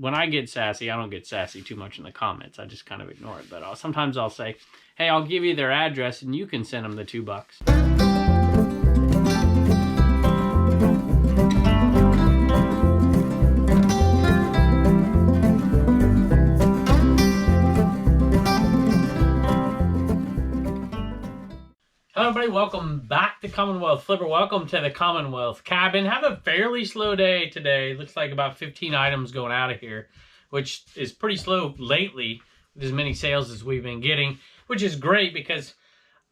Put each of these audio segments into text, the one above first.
when I get sassy, I don't get sassy too much in the comments. I just kind of ignore it. But sometimes I'll say, hey, I'll give you their address and you can send them the $2. Hello everybody, welcome back to Commonwealth Flipper. Welcome to the Commonwealth cabin. Have a fairly slow day today. Looks like about 15 items going out of here, which is pretty slow lately with as many sales as we've been getting, which is great because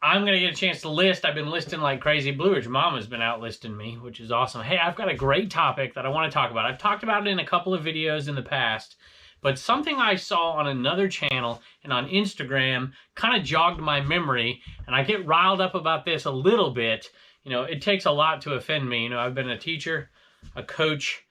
I'm going to get a chance to list. I've been listing like crazy. Blue Ridge Mama's been out listing me, which is awesome. Hey, I've got a great topic that I want to talk about. I've talked about it in a couple of videos in the past, but something I saw on another channel and on Instagram kind of jogged my memory, and I get riled up about this a little bit. You know, it takes a lot to offend me. You know, I've been a teacher, a coach,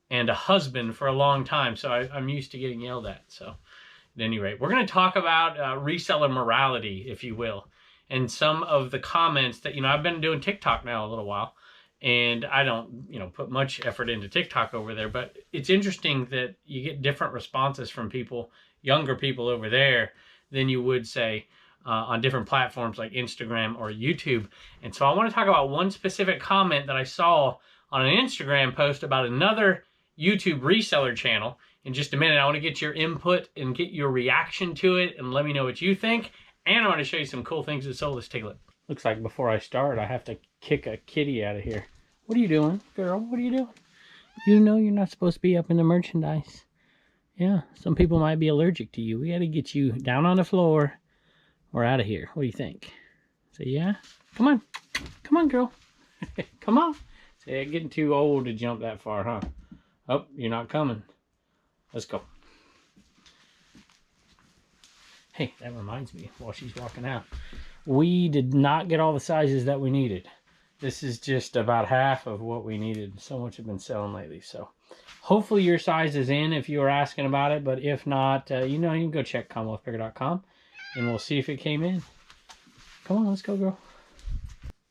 and a husband for a long time, so I'm used to getting yelled at. So at any rate, we're going to talk about reseller morality, if you will, and some of the comments that, you know, I've been doing TikTok now a little while, and I don't, you know, put much effort into TikTok over there, but it's interesting that you get different responses from people, younger people over there, than you would say on different platforms like Instagram or YouTube. And so I want to talk about one specific comment that I saw on an Instagram post about another YouTube reseller channel. In just a minute, I want to get your input and get your reaction to it and let me know what you think. And I want to show you some cool things that sold. Let's take a look. Looks like before I start, I have to kick a kitty out of here. What are you doing, girl? What are you doing? You know you're not supposed to be up in the merchandise. Yeah, some people might be allergic to you. We got to get you down on the floor or out of here. What do you think? So yeah? Come on. Come on, girl. Come on. Say, I'm getting too old to jump that far, huh? Oh, you're not coming. Let's go. Hey, that reminds me, while she's walking out, we did not get all the sizes that we needed. This is just about half of what we needed. So much has been selling lately. So hopefully your size is in if you were asking about it. But if not, you know, you can go check CommonwealthPicker.com and we'll see if it came in. Come on, let's go, girl.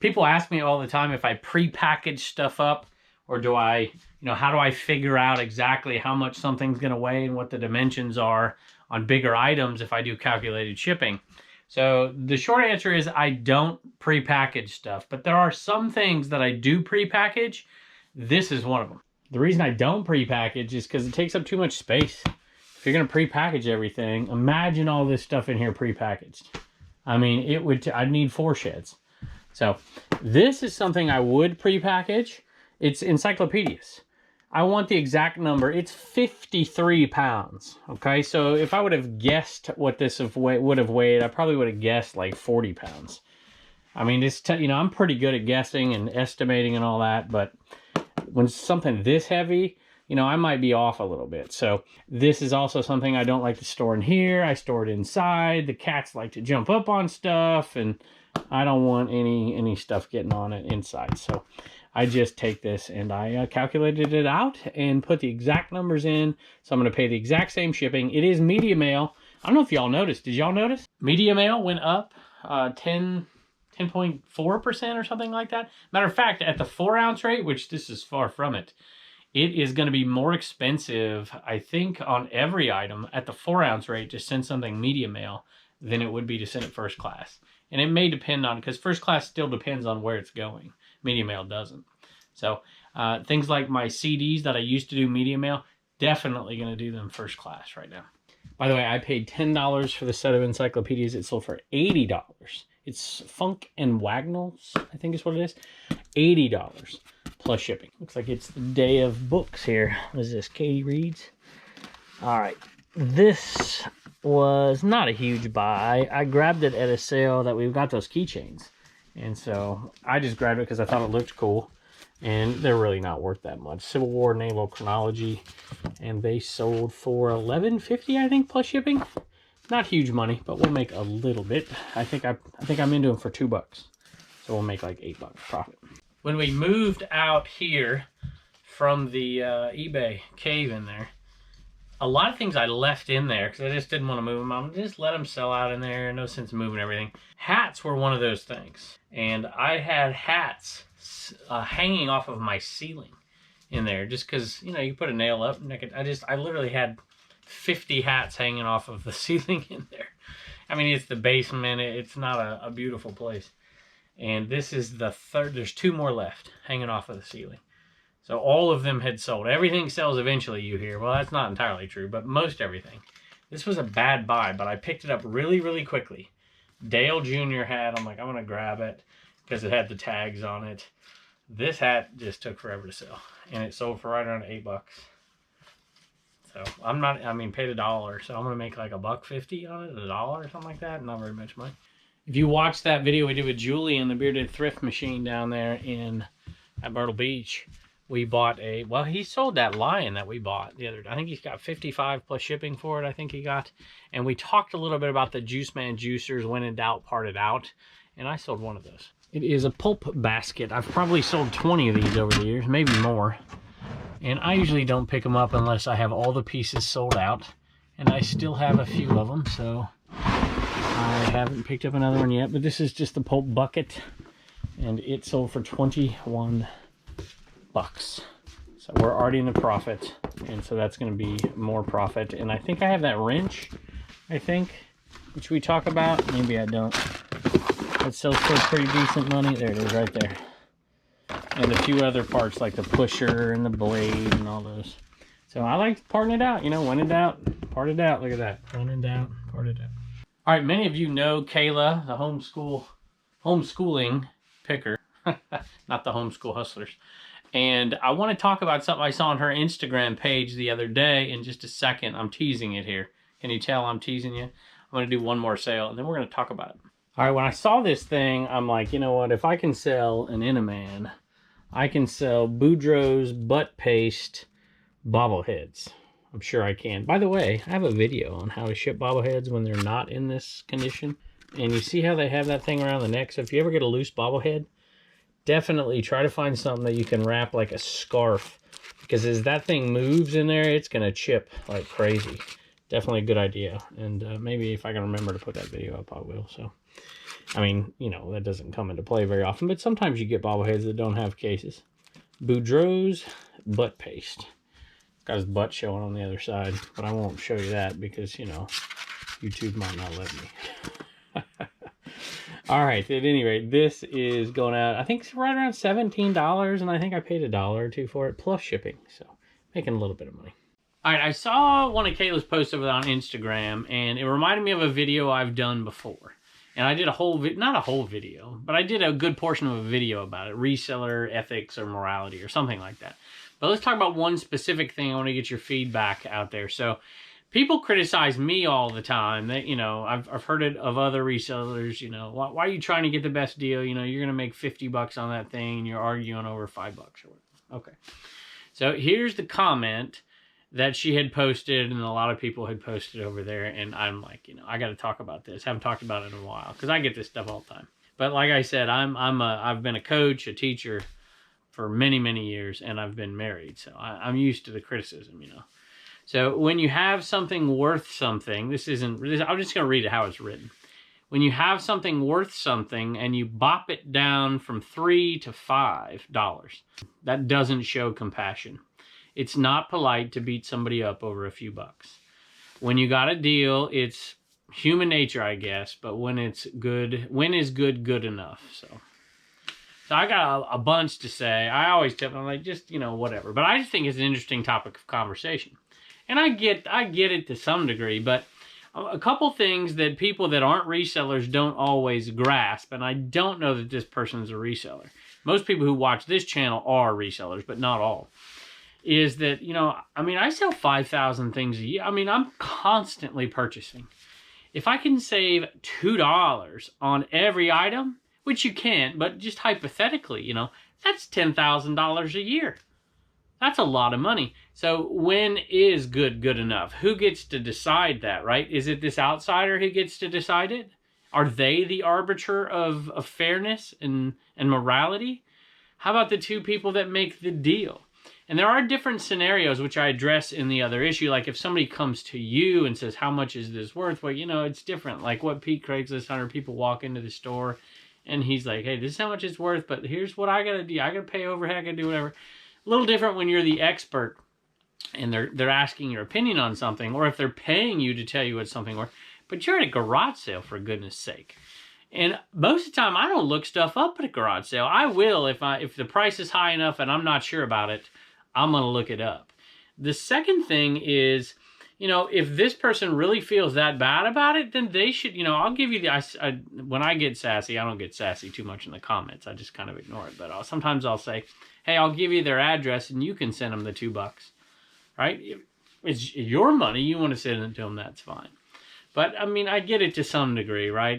People ask me all the time if I pre-package stuff up, or do I, you know, how do I figure out exactly how much something's going to weigh and what the dimensions are on bigger items if I do calculated shipping. So the short answer is I don't pre-package stuff, but there are some things that I do pre-package. This is one of them. The reason I don't pre-package is because it takes up too much space. If you're going to pre-package everything, imagine all this stuff in here pre-packaged. I mean, it would, I'd need 4 sheds. So this is something I would pre-package. It's encyclopedias. I want the exact number. It's 53 pounds. Okay, so if I would have guessed what this would have weighed, I probably would have guessed like 40 pounds. I mean, it's you know, I'm pretty good at guessing and estimating and all that, but when something this heavy, you know, I might be off a little bit. So this is also something I don't like to store in here. I store it inside. The cats like to jump up on stuff, and I don't want any stuff getting on it inside. So I just take this and I calculated it out and put the exact numbers in. So I'm going to pay the exact same shipping. It is media mail. I don't know if y'all noticed. Did y'all notice? Media mail went up 10.4% or something like that. Matter of fact, at the 4-ounce rate, which this is far from it, it is going to be more expensive, I think, on every item at the 4-ounce rate to send something media mail than it would be to send it first class. And it may depend on, because first class still depends on where it's going. Media mail doesn't. So things like my CDs that I used to do media mail, definitely going to do them first class right now. By the way, I paid $10 for the set of encyclopedias. It sold for $80. It's Funk and Wagnalls, I think is what it is. $80 plus shipping. Looks like it's the day of books here. What is this? Katie Reads. All right. This was not a huge buy. I grabbed it at a sale that we've got those keychains. And so I just grabbed it because I thought it looked cool. And they're really not worth that much. Civil War Naval Chronology. And they sold for $11.50, I think, plus shipping. Not huge money, but we'll make a little bit. I think I'm into them for $2. So we'll make like $8 profit. When we moved out here from the eBay cave in there, a lot of things I left in there because I just didn't want to move them. I'm just let them sell out in there. No sense in moving everything. Hats were one of those things. And I had hats hanging off of my ceiling. in there, just because, you know, you put a nail up and I literally had 50 hats hanging off of the ceiling in there. I mean, it's the basement. It's not a beautiful place. And this is the third. There's 2 more left hanging off of the ceiling. So all of them had sold. Everything sells eventually, you hear. Well, that's not entirely true, but most everything. This was a bad buy, but I picked it up really, really quickly. Dale Jr. hat. I'm like, I'm going to grab it because it had the tags on it. This hat just took forever to sell. And it sold for right around $8. So paid $1, so I'm going to make like $1.50 on it, $1 or something like that. Not very much money. If you watched that video we did with Julie in the Bearded Thrift Machine down there at Myrtle Beach, we bought he sold that lion that we bought the other day. I think he's got 55 plus shipping for it, I think he got. And we talked a little bit about the Juice Man juicers, when in doubt, part it out. And I sold one of those. It is a pulp basket. I've probably sold 20 of these over the years, maybe more. And I usually don't pick them up unless I have all the pieces sold out. And I still have a few of them, so I haven't picked up another one yet. But this is just the pulp bucket. And it sold for $21. So we're already in the profit, and so that's going to be more profit. And I think I have that wrench, which we talk about. Maybe I don't. That sells for pretty decent money. There it is right there. And a few other parts like the pusher and the blade and all those. So I like parting it out, you know, when in doubt, part it out. Look at that. When in doubt, part it out. All right, many of you know Kayla, the homeschooling picker, not the homeschool hustlers. And I want to talk about something I saw on her Instagram page the other day. In just a second, I'm teasing it here. Can you tell I'm teasing you? I'm going to do one more sale, and then we're going to talk about it. All right, when I saw this thing, I'm like, you know what? If I can sell an Inaman, I can sell Boudreaux's butt paste bobbleheads. I'm sure I can. By the way, I have a video on how to ship bobbleheads when they're not in this condition. And you see how they have that thing around the neck? So if you ever get a loose bobblehead, definitely try to find something that you can wrap like a scarf, because as that thing moves in there, it's going to chip like crazy. Definitely a good idea. And maybe if I can remember to put that video up, I will. So, I mean, you know, that doesn't come into play very often, but sometimes you get bobbleheads that don't have cases. Boudreaux's butt paste. It's got his butt showing on the other side, but I won't show you that because, you know, YouTube might not let me. All right, at any rate, this is going out, I think it's right around $17, and I think I paid $1 or $2 for it, plus shipping, so making a little bit of money. All right, I saw one of Kayla's posts over on Instagram, and it reminded me of a video I've done before. And I did a whole, not a whole video, but I did a good portion of a video about it, reseller ethics or morality or something like that. But let's talk about one specific thing. I want to get your feedback out there. So people criticize me all the time that, you know, I've heard it of other resellers, you know, why are you trying to get the best deal? You know, you're going to make $50 on that thing and you're arguing over $5 or whatever. Okay. So here's the comment that she had posted and a lot of people had posted over there. And I'm like, you know, I got to talk about this. Haven't talked about it in a while because I get this stuff all the time. But like I said, I've been a coach, a teacher for many, many years, and I've been married. So I'm used to the criticism, you know. So when you have something worth something, I'm just going to read it how it's written. When you have something worth something and you bop it down from $3 to $5, that doesn't show compassion. It's not polite to beat somebody up over a few bucks. When you got a deal, it's human nature, I guess, but when it's good, when is good enough? So I got a bunch to say. I always tell them, like, just, you know, whatever. But I just think it's an interesting topic of conversation. And I get it to some degree, but a couple things that people that aren't resellers don't always grasp, and I don't know that this person's a reseller. Most people who watch this channel are resellers, but not all. Is that, you know, I mean, I sell 5,000 things a year. I mean, I'm constantly purchasing. If I can save $2 on every item, which you can't, but just hypothetically, you know, that's $10,000 a year. That's a lot of money. So when is good enough? Who gets to decide that, right? Is it this outsider who gets to decide it? Are they the arbiter of fairness and morality? How about the two people that make the deal? And there are different scenarios which I address in the other issue. Like if somebody comes to you and says, how much is this worth? Well, you know, it's different. Like what Pete Craigslist Hunter, people walk into the store and he's like, hey, this is how much it's worth, but here's what I got to do. I got to pay overhead. I got to do whatever. A little different when you're the expert and they're asking your opinion on something, or if they're paying you to tell you what something worth. But you're at a garage sale, for goodness sake. And most of the time, I don't look stuff up at a garage sale. I will if the price is high enough and I'm not sure about it, I'm going to look it up. The second thing is, you know, if this person really feels that bad about it, then they should, you know, I'll give you the, when I get sassy, I don't get sassy too much in the comments. I just kind of ignore it. But sometimes I'll say, hey, I'll give you their address and you can send them the $2. Right? It's your money. You want to send it to them, that's fine. But, I mean, I get it to some degree, right?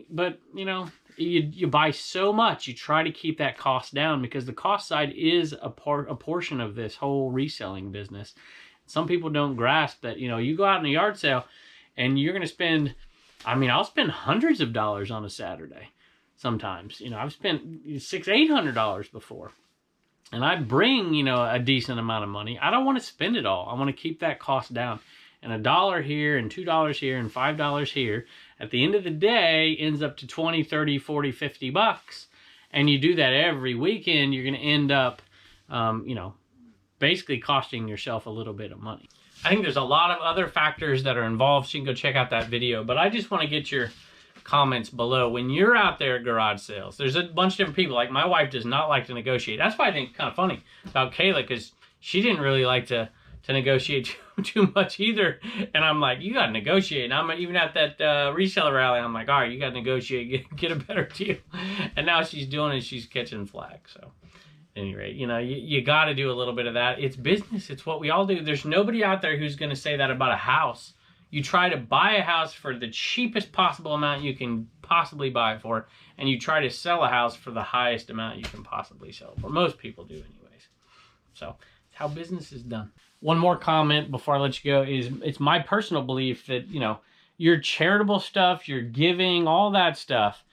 But, you know, you buy so much, you try to keep that cost down because the cost side is a portion of this whole reselling business. Some people don't grasp that, you know, you go out in a yard sale and you're going to spend, I mean, I'll spend hundreds of dollars on a Saturday sometimes. You know, I've spent $600-800 before. And I bring, you know, a decent amount of money. I don't want to spend it all. I want to keep that cost down. And $1 here and $2 here and $5 here, at the end of the day, ends up to 20, 30, 40, 50 bucks. And you do that every weekend, you're going to end up, you know, basically costing yourself a little bit of money. I think there's a lot of other factors that are involved, so you can go check out that video. But I just want to get your comments below. When you're out there at garage sales, there's a bunch of different people. Like my wife does not like to negotiate. That's why I think it's kind of funny about Kayla, because she didn't really like to negotiate too much either. And I'm like, you got to negotiate. And I'm even at that reseller rally, I'm like, all right, you got to negotiate, get a better deal. And now she's doing it, she's catching flack. So at any rate, you know, you got to do a little bit of that. It's business. It's what we all do. There's nobody out there who's going to say that about a house. You try to buy a house for the cheapest possible amount you can possibly buy it for, and you try to sell a house for the highest amount you can possibly sell it for. Most people do anyways. So it's how business is done. One more comment before I let you go is it's my personal belief that, you know, your charitable stuff, your giving, all that stuff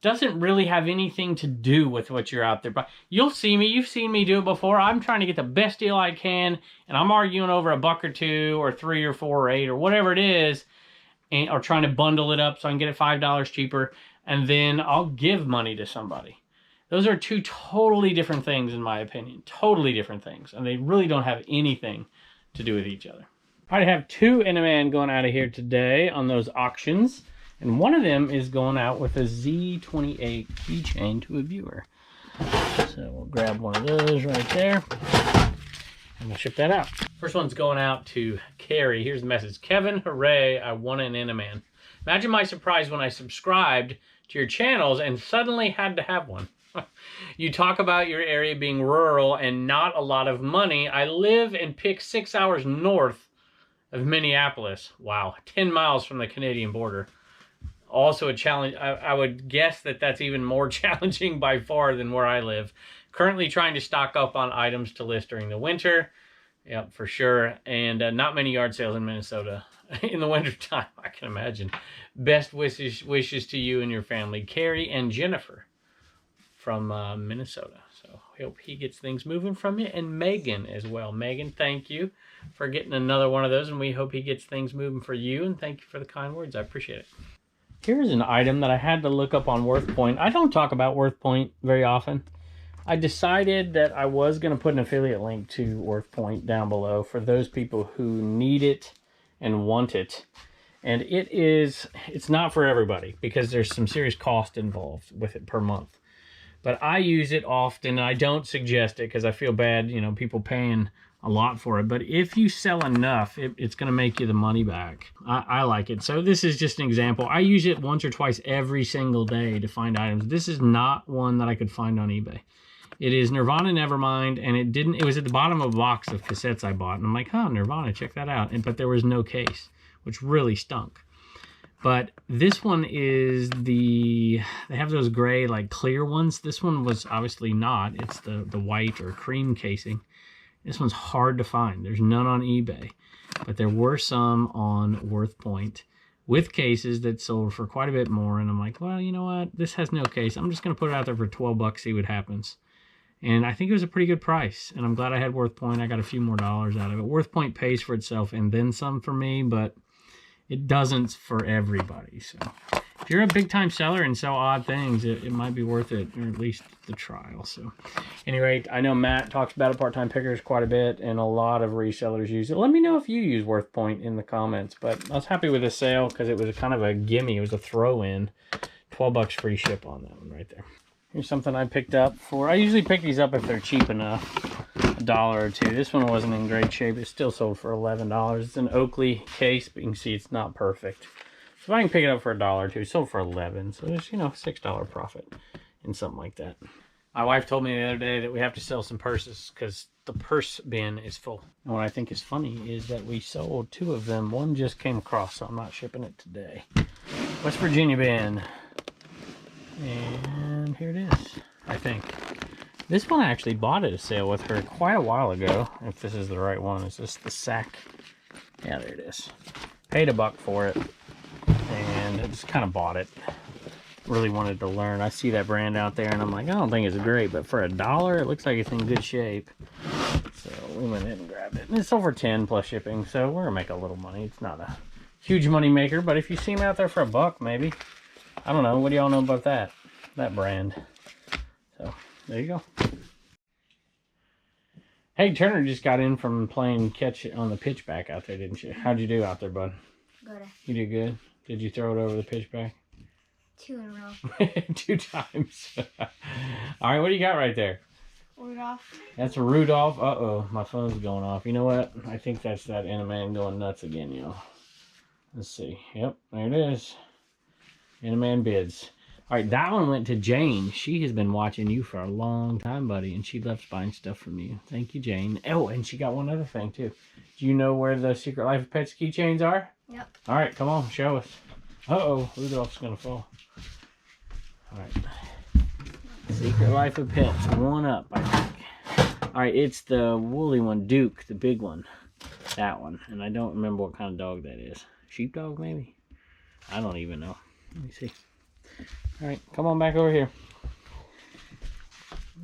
doesn't really have anything to do with what you're out there. But you'll see me, you've seen me do it before. I'm trying to get the best deal I can, and I'm arguing over a buck or two or 3 or 4 or 8 or whatever it is, or trying to bundle it up so I can get it $5 cheaper, and then I'll give money to somebody. Those are two totally different things in my opinion. Totally different things. And they really don't have anything to do with each other. I have 2 in a man going out of here today on those auctions. And one of them is going out with a Z28 keychain to a viewer. So we'll grab one of those right there. And we'll ship that out. First one's going out to Carrie. Here's the message. Kevin, hooray, I won an in a man. Imagine my surprise when I subscribed to your channels and suddenly had to have one. You talk about your area being rural and not a lot of money. I live and pick 6 hours north of Minneapolis. Wow, 10 miles from the Canadian border. Also a challenge. I would guess that that's even more challenging by far than where I live. Currently trying to stock up on items to list during the winter. Yep, for sure. And not many yard sales in Minnesota in the winter time, I can imagine. Best wishes to you and your family. Carrie and Jennifer from Minnesota. So I hope he gets things moving from you. And Megan as well. Megan, thank you for getting another one of those. And we hope he gets things moving for you. And thank you for the kind words. I appreciate it. Here's an item that I had to look up on WorthPoint. I don't talk about WorthPoint very often. I decided that I was going to put an affiliate link to WorthPoint down below for those people who need it and want it. And it's not for everybody because there's some serious cost involved with it per month. But I use it often. I don't suggest it because I feel bad, you know, people paying a lot for it. But if you sell enough, it's going to make you the money back. I like it. So this is just an example. I use it once or twice every single day to find items. This is not one that I could find on eBay. It is Nirvana Nevermind, and it was at the bottom of a box of cassettes I bought. And I'm like, huh, Nirvana, check that out. But there was no case, which really stunk. But this one is they have those gray, like clear ones. This one was obviously not. It's the white or cream casing. This one's hard to find. There's none on eBay, but there were some on WorthPoint with cases that sold for quite a bit more. And I'm like, well, you know what? This has no case. I'm just going to put it out there for 12 bucks, see what happens. And I think it was a pretty good price. And I'm glad I had WorthPoint. I got a few more dollars out of it. WorthPoint pays for itself and then some for me, but it doesn't for everybody. So if you're a big time seller and sell odd things, it might be worth it, or at least the trial. So anyway, I know Matt talks about it, part-time pickers, quite a bit, and a lot of resellers use it. Let me know if you use WorthPoint in the comments. But I was happy with the sale because it was kind of a gimme. It was a throw-in. 12 bucks free ship on that one right there. Here's something I picked up for, I usually pick these up if they're cheap enough. $1 or $2. This one wasn't in great shape. It still sold for $11. It's an Oakley case, but you can see it's not perfect. So if I can pick it up for $1 or $2, it sold for $11. So there's, you know, $6 profit in something like that. My wife told me the other day that we have to sell some purses because the purse bin is full. And what I think is funny is that we sold 2 of them. One just came across, so I'm not shipping it today. West Virginia bin. And here it is, I think. This one I actually bought at a sale with her quite a while ago. If this is the right one, is this the sack? Yeah, there it is. Paid $1 for it. And I just kind of bought it. Really wanted to learn. I see that brand out there and I'm like, I don't think it's great, but for $1 it looks like it's in good shape. So we went ahead and grabbed it. And it's over 10 plus shipping, so we're gonna make a little money. It's not a huge money maker, but if you see them out there for $1 maybe. I don't know, what do y'all know about that brand? So there you go. Hey, Turner just got in from playing catch on the pitchback out there, didn't you? How'd you do out there, bud? Good. You did good? Did you throw it over the pitchback? 2 in a row. 2 times. All right, what do you got right there? Rudolph. That's a Rudolph. Uh-oh, my phone's going off. You know what? I think that's that Animan going nuts again, y'all. Let's see. Yep, there it is. Animan bids. All right, that one went to Jane. She has been watching you for a long time, buddy, and she loves buying stuff from you. Thank you, Jane. Oh, and she got one other thing, too. Do you know where the Secret Life of Pets keychains are? Yep. All right, come on, show us. Uh-oh, Rudolph's going to fall. All right. Secret Life of Pets, 1 up, I think. All right, it's the woolly one, Duke, the big one. That one. And I don't remember what kind of dog that is. Sheepdog, maybe? I don't even know. Let me see. All right, come on back over here.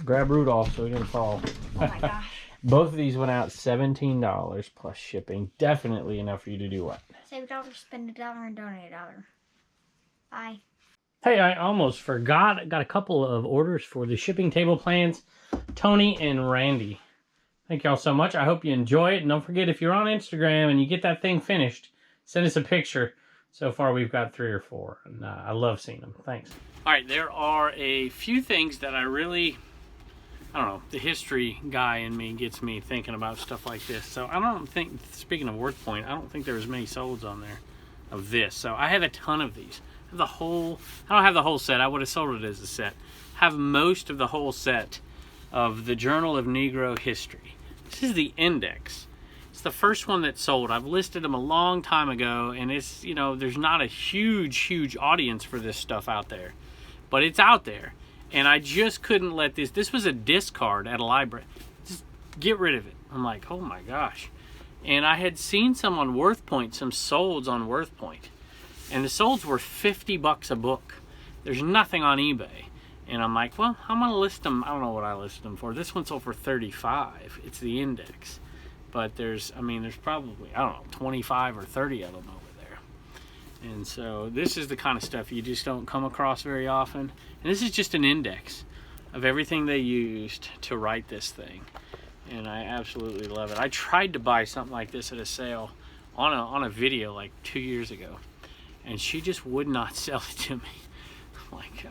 Grab Rudolph so he didn't fall. Oh my gosh. Both of these went out $17 plus shipping. Definitely enough for you to do what? Save $1, spend $1, and donate $1. Bye. Hey, I almost forgot. I got a couple of orders for the shipping table plans. Tony and Randy. Thank y'all so much. I hope you enjoy it. And don't forget, if you're on Instagram and you get that thing finished, send us a picture. So far, we've got 3 or 4, and I love seeing them. Thanks. All right, there are a few things that I don't know, the history guy in me gets me thinking about stuff like this. So I don't think, speaking of WorthPoint, I don't think there was many solds on there of this. So I have a ton of these. I don't have the whole set. I would have sold it as a set. Have most of the whole set of the Journal of Negro History. This is the index. It's the first one that sold. I've listed them a long time ago, and it's, you know, there's not a huge audience for this stuff out there, but it's out there, and I just couldn't let this was a discard at a library. Just get rid of it. I'm like, oh my gosh. And I had seen some on WorthPoint, some solds on WorthPoint, and the solds were $50 a book. There's nothing on eBay. And I'm like, well, I'm gonna list them. I don't know what I listed them for. This one sold for $35. It's the index. But there's probably, I don't know, 25 or 30 of them over there. And so this is the kind of stuff you just don't come across very often. And this is just an index of everything they used to write this thing. And I absolutely love it. I tried to buy something like this at a sale on a video like 2 years ago. And she just would not sell it to me. I'm like,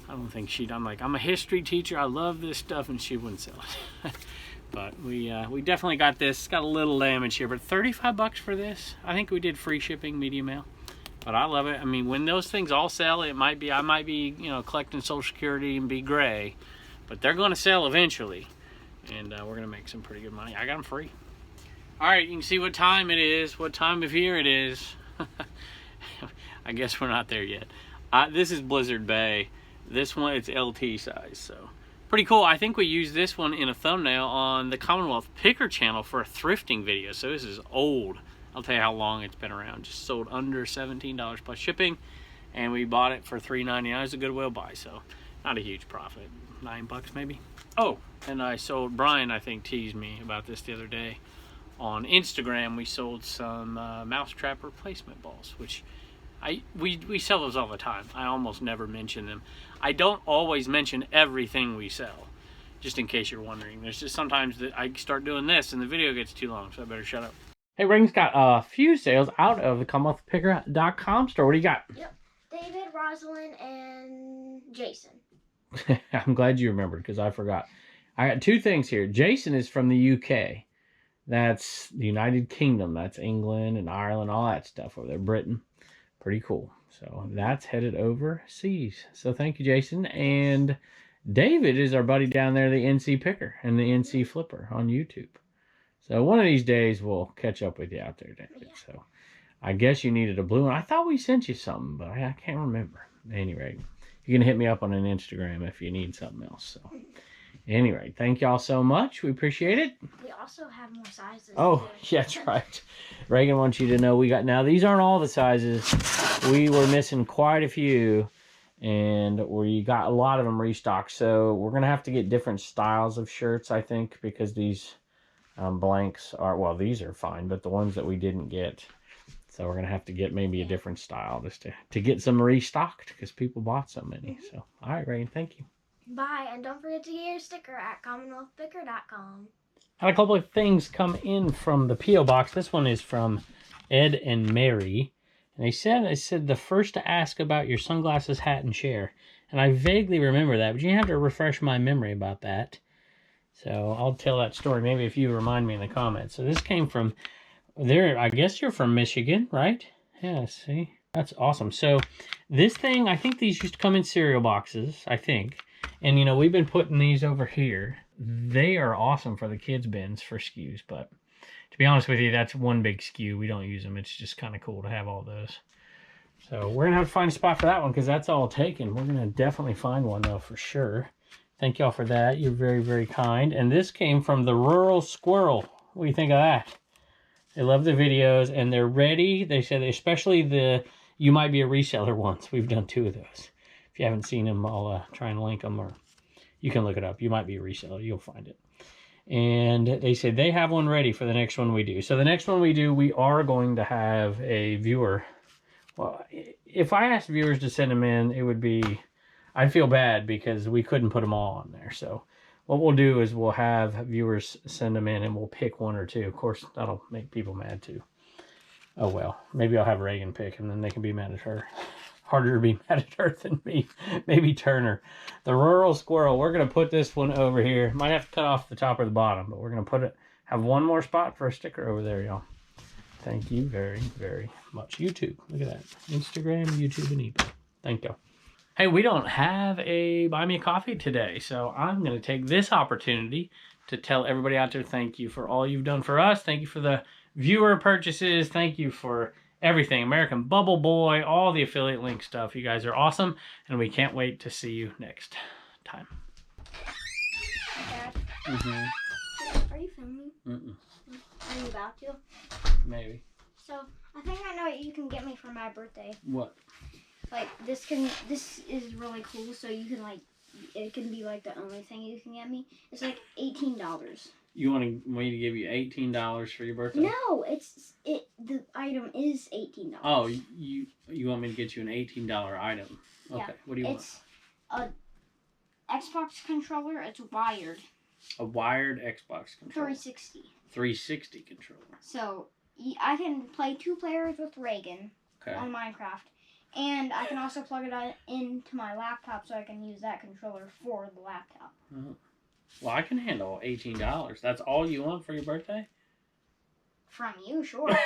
I don't think I'm like, I'm a history teacher. I love this stuff. And she wouldn't sell it. But we definitely got this. It's got a little damage here, but $35 for this. I think we did free shipping, media mail. But I love it. I mean, when those things all sell, I might be, you know, collecting Social Security and be gray, but they're going to sell eventually, and we're going to make some pretty good money. I got them free. All right, you can see what time it is, what time of year it is. I guess we're not there yet. This is Blizzard Bay. This one, it's LT size, so. Pretty cool. I think we used this one in a thumbnail on the Commonwealth Picker channel for a thrifting video. So this is old. I'll tell you how long it's been around. Just sold under $17 plus shipping. And we bought it for $3.99. It's a Goodwill buy, so not a huge profit. $9 maybe. Oh, and I sold, Brian I think teased me about this the other day. On Instagram we sold some Mousetrap replacement balls, which We sell those all the time. I almost never mention them. I don't always mention everything we sell, just in case you're wondering. There's just sometimes that I start doing this and the video gets too long, so I better shut up. Hey, Ring's got a few sales out of the CommonwealthPicker.com store. What do you got? Yep. David, Rosalind, and Jason. I'm glad you remembered because I forgot. I got two things here. Jason is from the UK. That's the United Kingdom. That's England and Ireland, all that stuff over there. Britain. Pretty cool. So that's headed overseas. So thank you, Jason. And David is our buddy down there, the NC Picker and the NC Flipper on YouTube. So one of these days we'll catch up with you out there, David. Yeah. So I guess you needed a blue one. I thought we sent you something, but I can't remember. Anyway, you can hit me up on an Instagram if you need something else. So anyway, thank y'all so much. We appreciate it. We also have more sizes. Oh, yeah, that's right. Reagan wants you to know we got, now these aren't all the sizes. We were missing quite a few, and we got a lot of them restocked. So we're going to have to get different styles of shirts, I think, because these blanks are, well, these are fine, but the ones that we didn't get. So we're going to have to get maybe a different style just to get some restocked because people bought so many. So, all right, Reagan, thank you. Bye, and don't forget to get your sticker at CommonwealthPicker.com. Had a couple of things come in from the P.O. box. This one is from Ed and Mary. And they said the first to ask about your sunglasses, hat, and chair. And I vaguely remember that, but you have to refresh my memory about that. So I'll tell that story maybe if you remind me in the comments. So this came from there. I guess you're from Michigan, right? Yeah, see? That's awesome. So this thing, I think these used to come in cereal boxes, I think. And, you know, we've been putting these over here. They are awesome for the kids' bins for SKUs, but to be honest with you, that's one big SKU. We don't use them. It's just kind of cool to have all those. So we're going to have to find a spot for that one because that's all taken. We're going to definitely find one, though, for sure. Thank y'all for that. You're very, very kind. And this came from the Rural Squirrel. What do you think of that? They love the videos, and they're ready. They said, especially the You Might Be a Reseller ones. We've done 2 of those. If you haven't seen them, I'll try and link them, or you can look it up. You Might Be a Reseller. You'll find it. And they said they have one ready for the next one we do. So the next one we do, we are going to have a viewer. Well, if I asked viewers to send them in, it would be, I'd feel bad because we couldn't put them all on there. So what we'll do is we'll have viewers send them in and we'll pick 1 or 2. Of course, that'll make people mad too. Oh, well, maybe I'll have Reagan pick and then they can be mad at her. Harder to be mad at her than me. Maybe Turner. The Rural Squirrel. We're going to put this one over here. Might have to cut off the top or the bottom, but we're going to put it, have one more spot for a sticker over there, y'all. Thank you very, very much. YouTube. Look at that. Instagram, YouTube, and eBay. Thank you. Hey, we don't have a Buy Me a Coffee today, so I'm going to take this opportunity to tell everybody out there thank you for all you've done for us. Thank you for the viewer purchases. Thank you for everything. American Bubble Boy, all the affiliate link stuff. You guys are awesome, and we can't wait to see you next time. Dad, are you filming? Are you about to? Maybe. So, I think I know what you can get me for my birthday. What? Like, this is really cool, so you can, like, it can be, like, the only thing you can get me. It's, like, $18. You want me to give you $18 for your birthday? No, the item is $18. Oh, you want me to get you an $18 item? Okay. Yeah. What do you want? It's a Xbox controller. It's wired. A wired Xbox controller. 360. 360 controller. So I can play 2 players with Reagan on Minecraft, and I can also plug it into my laptop so I can use that controller for the laptop. Well, I can handle $18. That's all you want for your birthday? From you, sure. All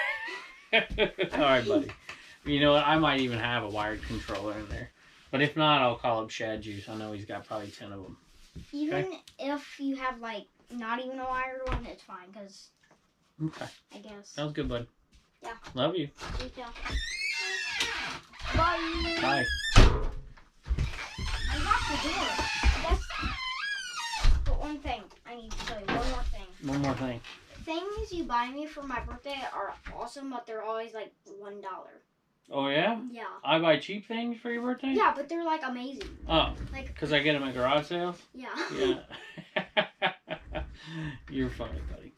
right, buddy. You know what? I might even have a wired controller in there. But if not, I'll call up Shad Juice. I know he's got probably 10 of them. Even if you have, like, not even a wired one, it's fine, because I guess. Sounds good, bud. Yeah. Love you. You too. Bye. Bye. I got the door. That's... But one thing. I need to tell you one more thing. One more thing. Things you buy me for my birthday are awesome, but they're always, like, $1. Oh, yeah? Yeah. I buy cheap things for your birthday? Yeah, but they're, like, amazing. Oh, like, because I get them at garage sales? Yeah. Yeah. You're funny, buddy.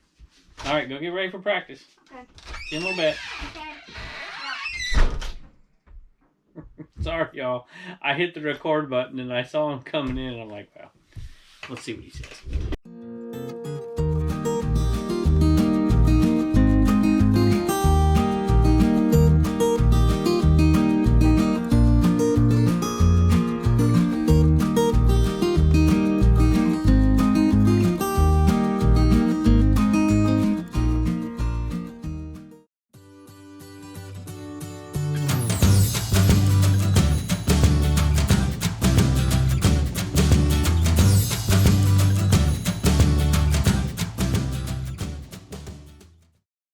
All right, go get ready for practice. Okay. See you in a little bit. Okay. Sorry, y'all. I hit the record button and I saw him coming in and I'm like, well, let's see what he says.